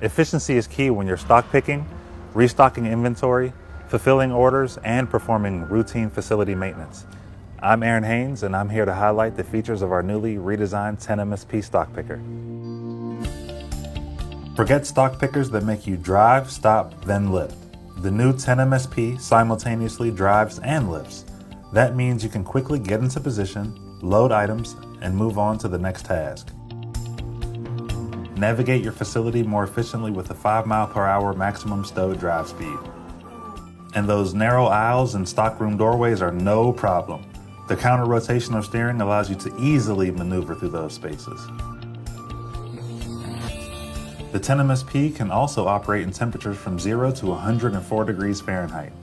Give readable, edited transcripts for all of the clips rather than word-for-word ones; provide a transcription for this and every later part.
Efficiency is key when you're stock picking, restocking inventory, fulfilling orders, and performing routine facility maintenance. I'm Aaron Haynes, and I'm here to highlight the features of our newly redesigned 10 MSP stock picker. Forget stock pickers that make you drive, stop, then lift. The new 10 MSP simultaneously drives and lifts. That means you can quickly get into position, load items, and move on to the next task. Navigate your facility more efficiently with a 5 mph maximum stowed drive speed. And those narrow aisles and stockroom doorways are no problem. The counter-rotational steering allows you to easily maneuver through those spaces. The 10 MSP can also operate in temperatures from 0 to 104 degrees Fahrenheit.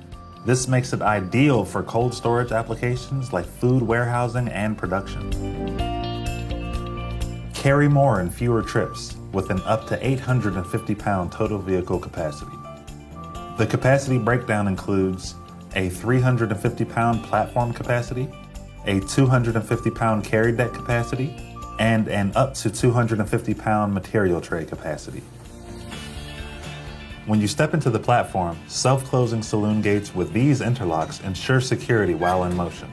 This makes it ideal for cold storage applications like food warehousing and production. Carry more in fewer trips with an up to 850-pound total vehicle capacity. The capacity breakdown includes a 350-pound platform capacity, a 250-pound carry deck capacity, and an up to 250-pound material tray capacity. When you step into the platform, self-closing saloon gates with these interlocks ensure security while in motion.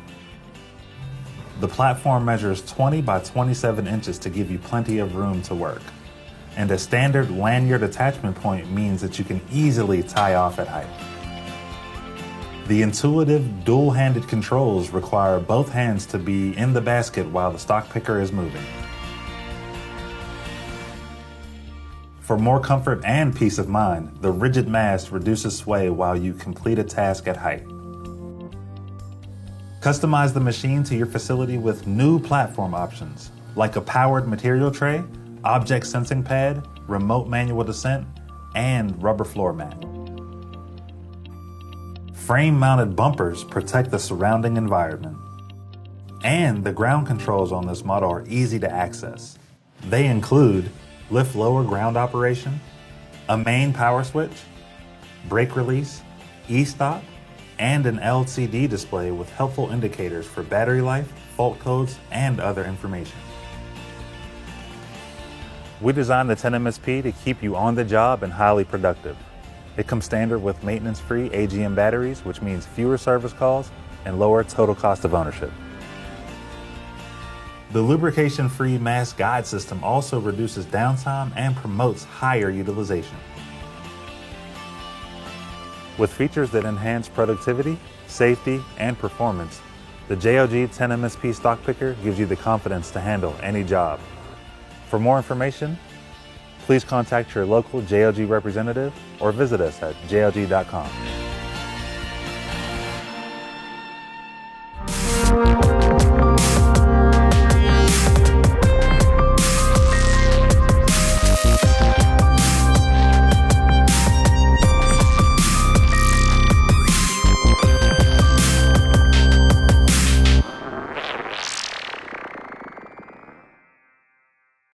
The platform measures 20 by 27 inches to give you plenty of room to work. And a standard lanyard attachment point means that you can easily tie off at height. The intuitive dual-handed controls require both hands to be in the basket while the stock picker is moving. For more comfort and peace of mind, the rigid mast reduces sway while you complete a task at height. Customize the machine to your facility with new platform options, like a powered material tray, object sensing pad, remote manual descent, and rubber floor mat. Frame-mounted bumpers protect the surrounding environment. And the ground controls on this model are easy to access. They include lift lower ground operation, a main power switch, brake release, e-stop, and an LCD display with helpful indicators for battery life, fault codes, and other information. We designed the 10 MSP to keep you on the job and highly productive. It comes standard with maintenance-free AGM batteries, which means fewer service calls and lower total cost of ownership. The lubrication-free MAST guide system also reduces downtime and promotes higher utilization. With features that enhance productivity, safety, and performance, the JLG 10 MSP stock picker gives you the confidence to handle any job. For more information, please contact your local JLG representative or visit us at jlg.com.